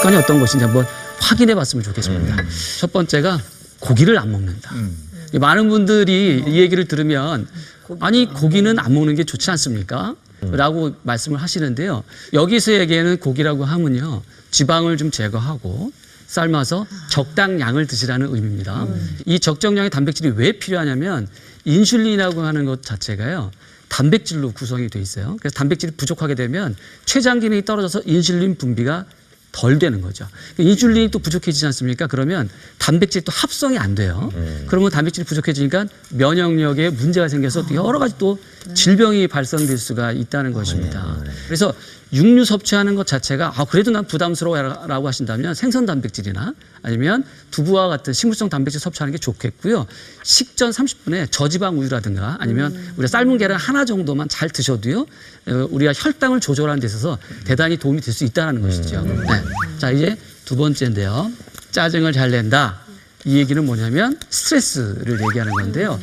습관이 어떤 것인지 한번 확인해 봤으면 좋겠습니다. 첫 번째가 고기를 안 먹는다. 많은 분들이 이 얘기를 들으면 아니 고기는 안 먹는 게 좋지 않습니까? 라고 말씀을 하시는데요. 여기서 얘기하는 고기라고 하면요. 지방을 좀 제거하고 삶아서 적당량을 드시라는 의미입니다. 이 적정량의 단백질이 왜 필요하냐면 인슐린이라고 하는 것 자체가요. 단백질로 구성이 돼 있어요. 그래서 단백질이 부족하게 되면 췌장 기능이 떨어져서 인슐린 분비가 덜 되는 거죠. 인슐린이 또 부족해지지 않습니까? 그러면 단백질이 또 합성이 안 돼요. 그러면 단백질이 부족해지니까 면역력에 문제가 생겨서 여러 가지 또 질병이 발생될 수가 있다는 것입니다. 그래서 육류 섭취하는 것 자체가 그래도 난 부담스러워라고 하신다면 생선 단백질이나 아니면 두부와 같은 식물성 단백질 섭취하는 게 좋겠고요. 식전 30분에 저지방 우유라든가 아니면 우리가 삶은 계란 하나 정도만 잘 드셔도요. 우리가 혈당을 조절하는 데 있어서 대단히 도움이 될 수 있다는 것이죠. 네. 자, 이제 두 번째인데요. 짜증을 잘 낸다. 이 얘기는 뭐냐면 스트레스를 얘기하는 건데요.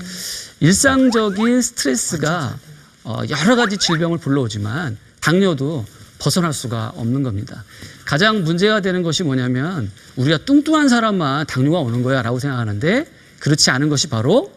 일상적인 스트레스가 여러 가지 질병을 불러오지만 당뇨도 벗어날 수가 없는 겁니다. 가장 문제가 되는 것이 뭐냐면 우리가 뚱뚱한 사람만 당뇨가 오는 거야 라고 생각하는데 그렇지 않은 것이 바로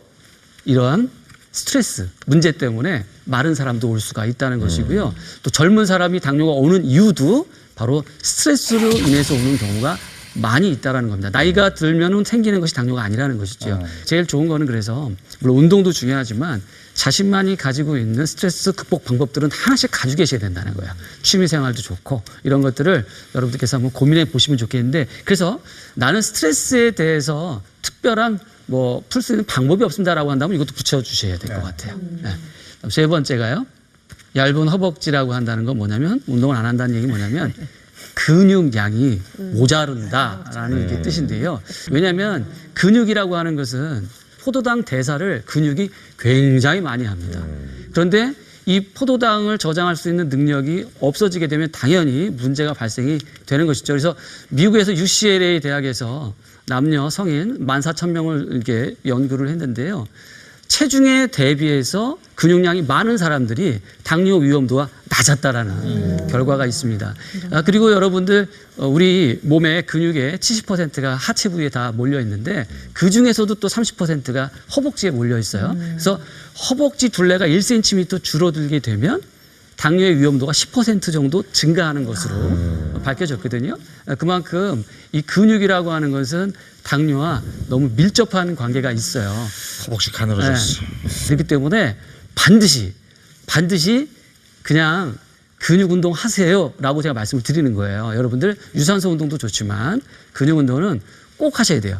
이러한 스트레스, 문제 때문에 마른 사람도 올 수가 있다는 것이고요. 또 젊은 사람이 당뇨가 오는 이유도 바로 스트레스로 인해서 오는 경우가 많이 있다는 겁니다. 나이가 들면 생기는 것이 당뇨가 아니라는 것이죠. 제일 좋은 거는 그래서 물론 운동도 중요하지만 자신만이 가지고 있는 스트레스 극복 방법들은 하나씩 가지고 계셔야 된다는 거예요. 취미생활도 좋고 이런 것들을 여러분들께서 한번 고민해 보시면 좋겠는데 그래서 나는 스트레스에 대해서 특별한 풀 수 있는 방법이 없습니다라고 한다면 이것도 붙여주셔야 될 것 같아요. 네. 세 번째가요. 얇은 허벅지라고 한다는 건 뭐냐면 운동을 안 한다는 얘기 뭐냐면 근육량이 모자른다라는 게 뜻인데요. 왜냐하면 근육이라고 하는 것은 포도당 대사를 근육이 굉장히 많이 합니다. 그런데 이 포도당을 저장할 수 있는 능력이 없어지게 되면 당연히 문제가 발생이 되는 것이죠. 그래서 미국에서 UCLA 대학에서 남녀 성인 14,000명을 이렇게 연구를 했는데요. 체중에 대비해서 근육량이 많은 사람들이 당뇨 위험도가 낮았다라는 결과가 있습니다. 그리고 여러분들 우리 몸의 근육의 70%가 하체 부위에 다 몰려 있는데 그 중에서도 또 30%가 허벅지에 몰려 있어요. 그래서 허벅지 둘레가 1cm 줄어들게 되면 당뇨의 위험도가 10% 정도 증가하는 것으로 밝혀졌거든요. 그만큼 이 근육이라고 하는 것은 당뇨와 너무 밀접한 관계가 있어요. 허벅지 가늘어졌어. 네. 그렇기 때문에 반드시 그냥 근육 운동 하세요라고 제가 말씀을 드리는 거예요. 여러분들 유산소 운동도 좋지만 근육 운동은 꼭 하셔야 돼요.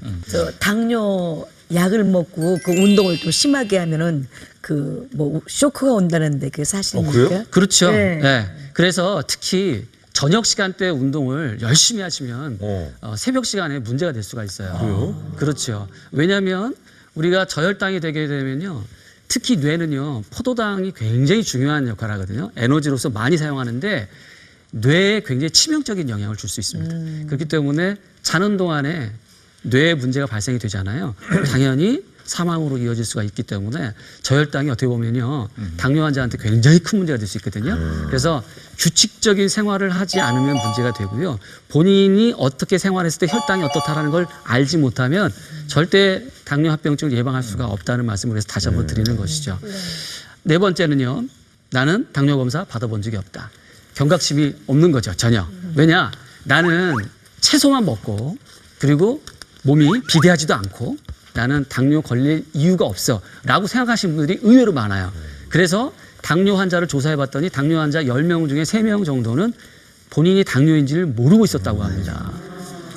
당뇨 약을 먹고 그 운동을 좀 심하게 하면은 쇼크가 온다는데 그게 사실입니까? 그래요? 그렇죠. 네. 네. 그래서 특히 저녁 시간대 운동을 열심히 하시면 새벽 시간에 문제가 될 수가 있어요. 그래요? 그렇죠. 왜냐하면 우리가 저혈당이 되게 되면요. 특히 뇌는요. 포도당이 굉장히 중요한 역할을 하거든요. 에너지로서 많이 사용하는데 뇌에 굉장히 치명적인 영향을 줄 수 있습니다. 그렇기 때문에 자는 동안에 뇌에 문제가 발생이 되잖아요. 당연히 사망으로 이어질 수가 있기 때문에 저혈당이 어떻게 보면요. 당뇨 환자한테 굉장히 큰 문제가 될 수 있거든요. 그래서 규칙적인 생활을 하지 않으면 문제가 되고요. 본인이 어떻게 생활했을 때 혈당이 어떻다라는 걸 알지 못하면 절대 당뇨 합병증을 예방할 수가 없다는 말씀을 해서 다시 한번 드리는 것이죠. 네 번째는요. 나는 당뇨 검사 받아본 적이 없다. 경각심이 없는 거죠. 전혀. 왜냐? 나는 채소만 먹고 그리고 몸이 비대하지도 않고 나는 당뇨 걸릴 이유가 없어 라고 생각하시는 분들이 의외로 많아요. 그래서 당뇨 환자를 조사해 봤더니 당뇨 환자 10명 중에 3명 정도는 본인이 당뇨인지를 모르고 있었다고 합니다.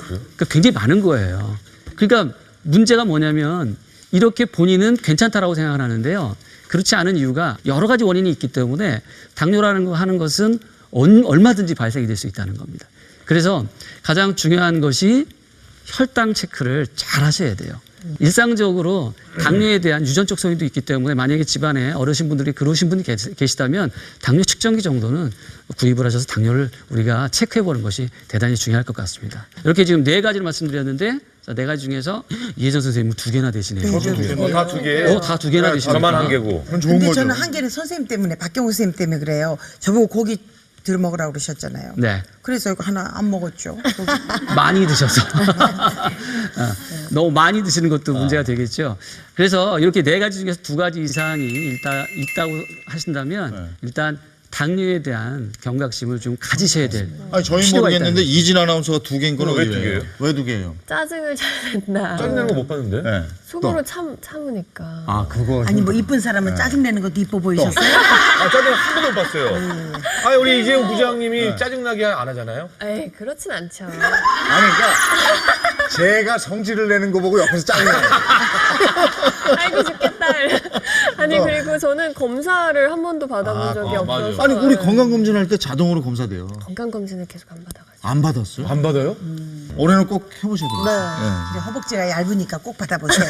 그러니까 굉장히 많은 거예요. 그러니까 문제가 뭐냐면 이렇게 본인은 괜찮다라고 생각을 하는데요. 그렇지 않은 이유가 여러 가지 원인이 있기 때문에 당뇨라는 거 하는 것은 얼마든지 발생이 될 수 있다는 겁니다. 그래서 가장 중요한 것이 혈당 체크를 잘 하셔야 돼요. 일상적으로 당뇨에 대한 유전적 성인도 있기 때문에 만약에 집안에 어르신분들이 그러신 분이 계시다면 당뇨 측정기 정도는 구입을 하셔서 당뇨를 우리가 체크해보는 것이 대단히 중요할 것 같습니다. 이렇게 지금 4가지를 말씀드렸는데 4가지 중에서 이혜정 선생님은 2개나 되시네요. 다 2개. 다 2개나 되시네요. 저만 1개고. 근데 저는 한 개는 선생님 때문에 박경호 선생님 때문에 그래요. 저보고 고기 들먹으라고 그러셨잖아요. 네. 그래서 이거 하나 안 먹었죠. 많이 드셔서 너무 많이 드시는 것도 문제가 되겠죠. 그래서 이렇게 네 가지 중에서 두 가지 이상이 일단 있다고 하신다면 일단 당뇨에 대한 경각심을 좀 가지셔야 될 아니 저희 필요가 모르겠는데 있다는 이진 아나운서가 두 개인 건 왜 왜 두 개예요? 왜 두 개예요? 짜증을 잘 낸다. 짜증나는 거 못 봤는데? 네. 속으로 참으니까. 아 그거 아니 뭐 이쁜 사람은 짜증 내는 것도 이뻐 보이셨어요? 아, 짜증 한 번도 못 봤어요. 아니, 우리 이재용 부장님이 짜증나게 안 하잖아요? 에이, 그렇진 않죠. 아니 그러니까 제가 성질을 내는 거 보고 옆에서 짜증나요. 아이고 죽겠다. 아니 그리고 저는 검사를 한 번도 받아본 적이 없어서. 아니 우리 건강 검진할 때 자동으로 검사돼요. 건강 검진을 계속 안 받아가지고. 안 받았어요? 안 받아요? 올해는 꼭 해보셔야 돼요. 근데 허벅지가 얇으니까 꼭 받아보세요.